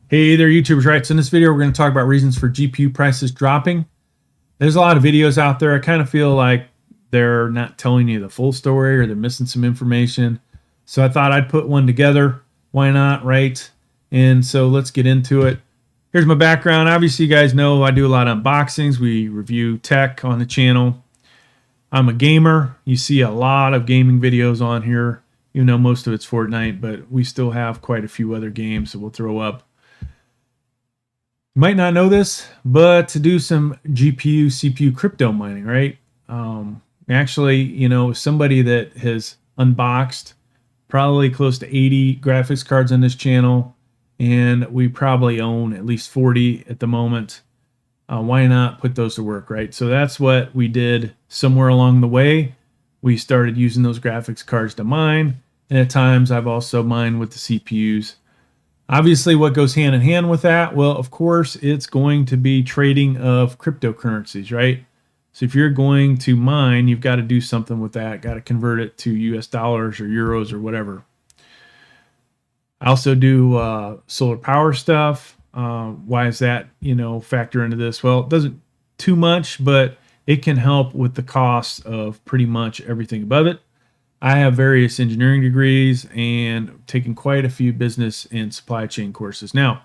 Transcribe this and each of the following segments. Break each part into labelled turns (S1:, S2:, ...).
S1: Hey there, YouTubers, right? So in this video, we're going to talk about reasons for GPU prices dropping. There's a lot of videos out there. I kind of feel like they're not telling you the full story or they're missing some information. So I thought I'd put one together. Why not, right? And so let's get into it. Here's my background. Obviously, you guys know I do a lot of unboxings. We review tech on the channel. I'm a gamer. You see a lot of gaming videos on here. You know, most of it's Fortnite, but we still have quite a few other games that we'll throw up. You might not know this, but to do some GPU, CPU crypto mining, right? Actually, you know, somebody that has unboxed probably close to 80 graphics cards on this channel, and we probably own at least 40 at the moment. Why not put those to work, right? So that's what we did somewhere along the way. We started using those graphics cards to mine, and at times I've also mined with the CPUs. Obviously, what goes hand in hand with that? Well, of course, it's going to be trading of cryptocurrencies, right? So if you're going to mine, you've got to do something with that. Got to convert it to US dollars or euros or whatever. I also do solar power stuff. Why is that, factor into this? Well, it doesn't too much, but it can help with the cost of pretty much everything above it. I have various engineering degrees and taken quite a few business and supply chain courses. Now,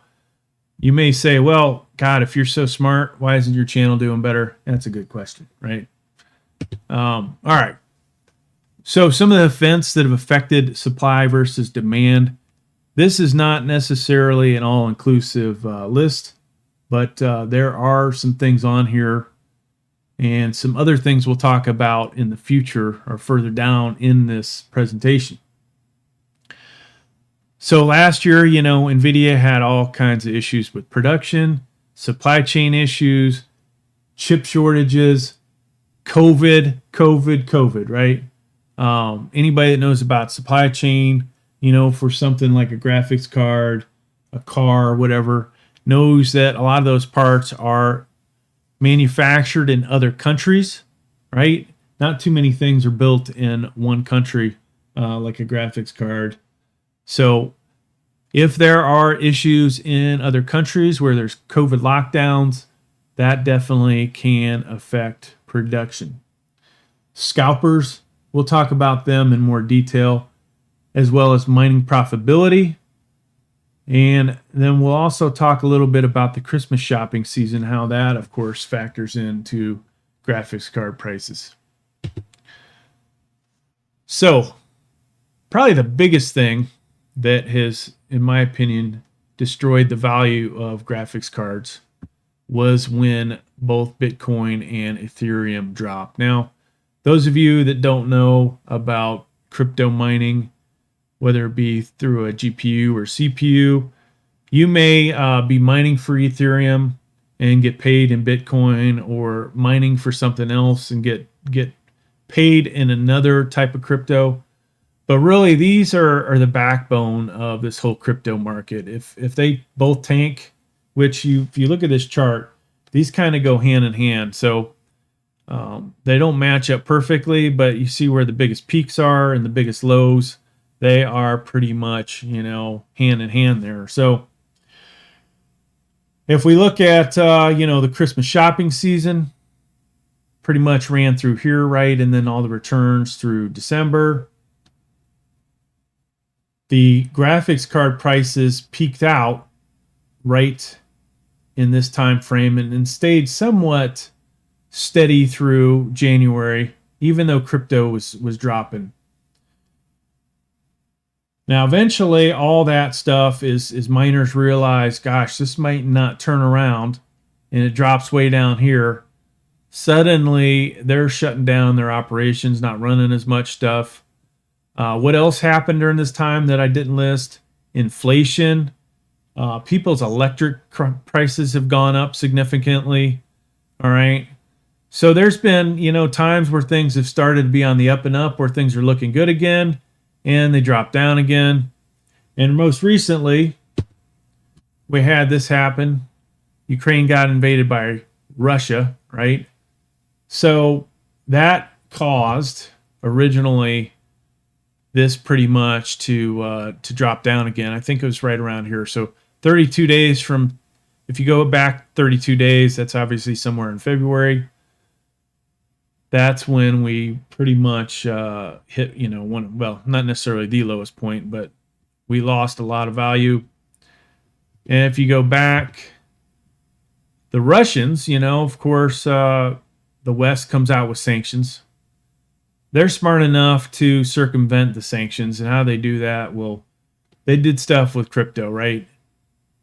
S1: you may say, well, God, if you're so smart, why isn't your channel doing better? That's a good question, right? All right. So some of the events that have affected supply versus demand. This is not necessarily an all-inclusive list, but there are some things on here and some other things we'll talk about in the future or further down in this presentation. So last year, NVIDIA had all kinds of issues with production, supply chain issues, chip shortages, COVID, right? Anybody that knows about supply chain, for something like a graphics card, a car, whatever, knows that a lot of those parts are manufactured in other countries, right? Not too many things are built in one country, like a graphics card. So if there are issues in other countries where there's COVID lockdowns, that definitely can affect production. Scalpers, we'll talk about them in more detail, as well as mining profitability. And then we'll also talk a little bit about the Christmas shopping season, how that, of course, factors into graphics card prices. So, probably the biggest thing that has, in my opinion, destroyed the value of graphics cards was when both Bitcoin and Ethereum dropped. Now, those of you that don't know about crypto mining, whether it be through a GPU or CPU, you may be mining for Ethereum and get paid in Bitcoin, or mining for something else and get paid in another type of crypto. But really, these are the backbone of this whole crypto market. If they both tank, which if you look at this chart, these kind of go hand in hand. So they don't match up perfectly, but you see where the biggest peaks are and the biggest lows. They are pretty much, hand in hand there. So if we look at, the Christmas shopping season, pretty much ran through here, right? And then all the returns through December. The graphics card prices peaked out right in this time frame and stayed somewhat steady through January, even though crypto was dropping. Now, eventually, all that stuff is miners realize, gosh, this might not turn around, and it drops way down here. Suddenly, they're shutting down their operations, not running as much stuff. What else happened during this time that I didn't list? Inflation. People's electric prices have gone up significantly. All right. So there's been, times where things have started to be on the up and up, where things are looking good again, and they drop down again. And most recently, we had this happen. Ukraine got invaded by Russia, right? So that caused originally this pretty much to drop down again. I think it was right around here. So 32 days from, if you go back 32 days, that's obviously somewhere in February. That's when we pretty much hit, one, well, not necessarily the lowest point, but we lost a lot of value. And if you go back, the Russians, of course, the West comes out with sanctions. They're smart enough to circumvent the sanctions. And how they do that, well, they did stuff with crypto, right?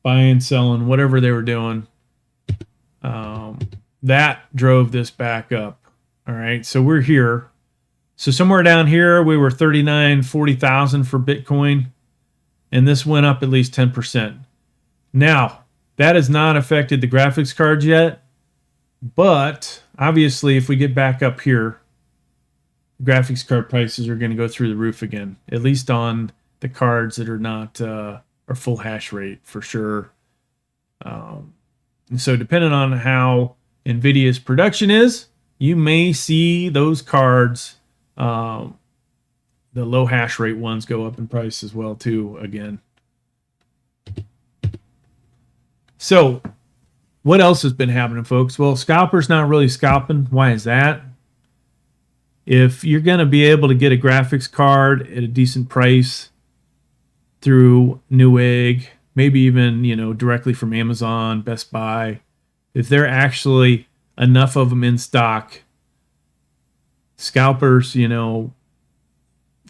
S1: Buying, selling, whatever they were doing. That drove this back up. All right, so we're here. So somewhere down here, we were 39, 40,000 for Bitcoin. And this went up at least 10%. Now, that has not affected the graphics cards yet. But obviously, if we get back up here, graphics card prices are going to go through the roof again, at least on the cards that are not are full hash rate for sure. And so depending on how NVIDIA's production is, you may see those cards, the low hash rate ones, go up in price as well too again. So what else has been happening, folks? Well, Scalper's not really scalping. Why is that? If you're going to be able to get a graphics card at a decent price through Newegg, maybe even, directly from Amazon, Best Buy, if they're actually enough of them in stock, Scalpers,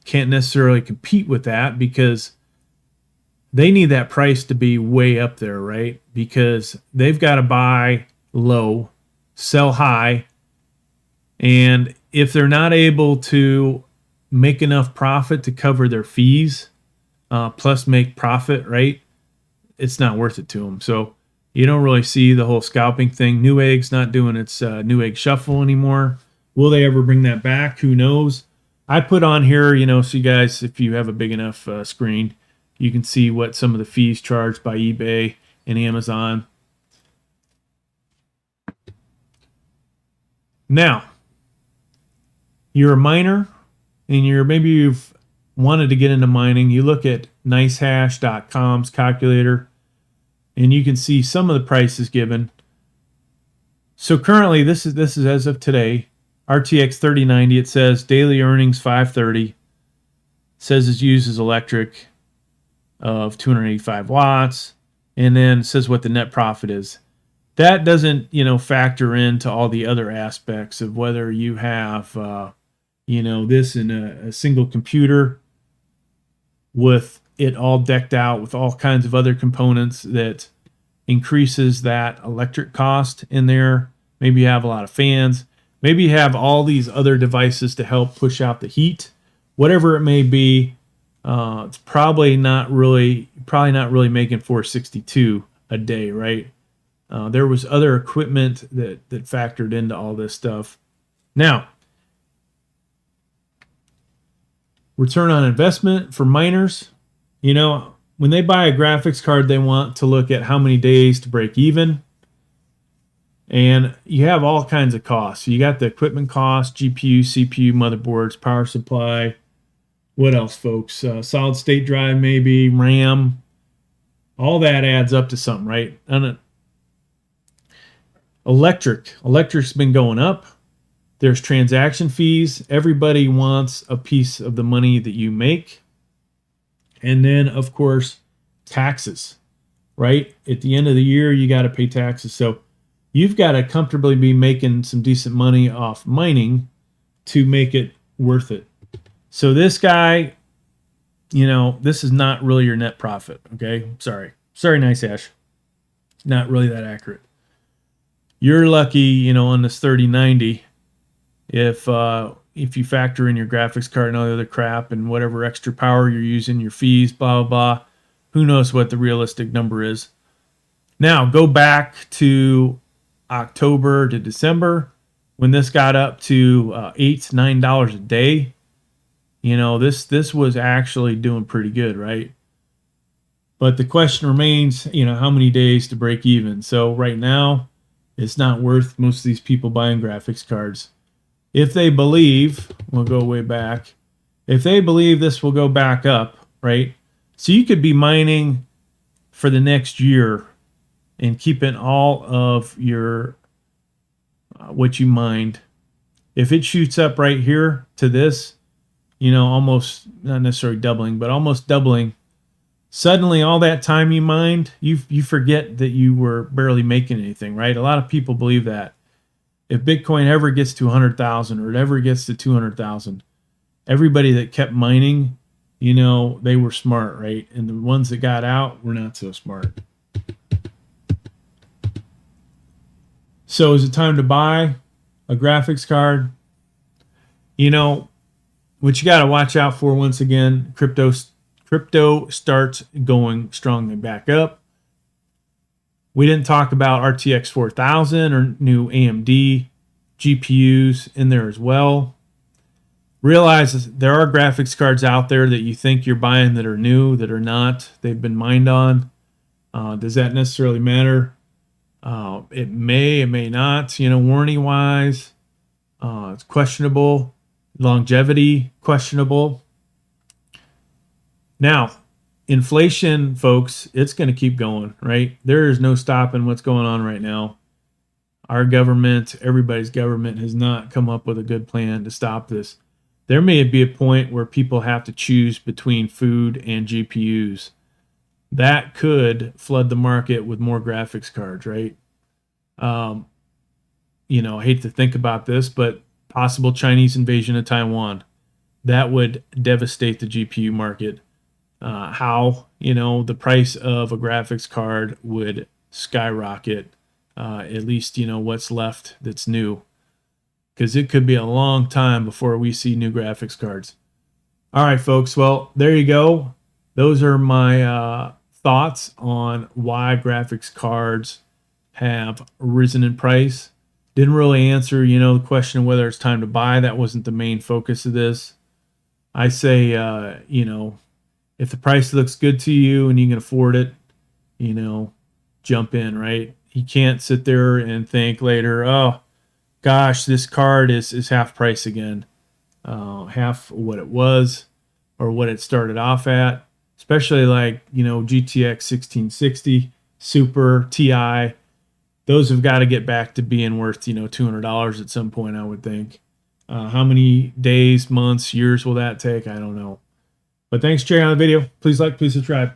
S1: can't necessarily compete with that because they need that price to be way up there, right? Because they've got to buy low, sell high, and if they're not able to make enough profit to cover their fees, plus make profit, right, it's not worth it to them. So you don't really see the whole scalping thing. Newegg's not doing its Newegg Shuffle anymore. Will they ever bring that back? Who knows? I put on here, so you guys, if you have a big enough screen, you can see what some of the fees charged by eBay and Amazon. Now, you're a miner and maybe you've wanted to get into mining. You look at nicehash.com's calculator and you can see some of the prices given. So currently, this is as of today, RTX 3090. It says daily earnings 530. It says it uses electric of 285 watts, and then says what the net profit is. That doesn't, factor into all the other aspects of whether you have, this in a single computer with it all decked out with all kinds of other components that increases that electric cost in there. Maybe you have a lot of fans. Maybe you have all these other devices to help push out the heat. Whatever it may be, it's probably not really making 462 a day, right? There was other equipment that factored into all this stuff. Now, return on investment for miners. When they buy a graphics card, they want to look at how many days to break even. And you have all kinds of costs. You got the equipment cost, GPU, CPU, motherboards, power supply. What else, folks? Solid state drive, maybe, RAM. All that adds up to something, right? And electric's been going up. There's transaction fees. Everybody wants a piece of the money that you make. And then, of course, taxes, right? At the end of the year, you got to pay taxes. So you've got to comfortably be making some decent money off mining to make it worth it. So this guy, this is not really your net profit, okay? Sorry, Nice Ash. Not really that accurate. You're lucky, on this 3090, if you factor in your graphics card and all the other crap and whatever extra power you're using, your fees, blah, blah, blah. Who knows what the realistic number is. Now, go back to October to December when this got up to $8, $9 a day. This was actually doing pretty good, right? But the question remains, how many days to break even? So right now, it's not worth most of these people buying graphics cards. If they believe, we'll go way back, if they believe this will go back up, right? So you could be mining for the next year and keeping all of your what you mined. If it shoots up right here to this, you know, almost not necessarily doubling, but almost doubling, suddenly all that time you mined, you forget that you were barely making anything, right? A lot of people believe that. If Bitcoin ever gets to 100,000 or it ever gets to 200,000, everybody that kept mining, you know, they were smart, right? And the ones that got out were not so smart. So is it time to buy a graphics card? You know, what you got to watch out for, once again, crypto starts going strongly back up. We didn't talk about RTX 4000 or new AMD GPUs in there as well. Realize there are graphics cards out there that you think you're buying that are new, that are not. They've been mined on. Does that necessarily matter? It may not. You know, warranty-wise, it's questionable. Longevity, questionable. Now, inflation, folks, it's going to keep going, right? There is no stopping what's going on right now. Our government, everybody's government, has not come up with a good plan to stop this. There may be a point where people have to choose between food and GPUs. That could flood the market with more graphics cards, right? You know, I hate to think about this, but possible Chinese invasion of Taiwan, that would devastate the GPU market. How, you know, the price of a graphics card would skyrocket, at least, you know, what's left that's new, because it could be a long time before we see new graphics cards. All right, folks, well, there you go. Those are my thoughts on why graphics cards have risen in price. Didn't really answer, you know, the question of whether it's time to buy. That wasn't the main focus of this. I say, you know, if the price looks good to you and you can afford it, you know, jump in, right? You can't sit there and think later, oh, gosh, this card is half price again. Half what it was or what it started off at. Especially like, you know, GTX 1660, Super, Ti. Those have got to get back to being worth, you know, $200 at some point, I would think. How many days, months, years will that take? I don't know. But thanks for checking out the video. Please like, please subscribe.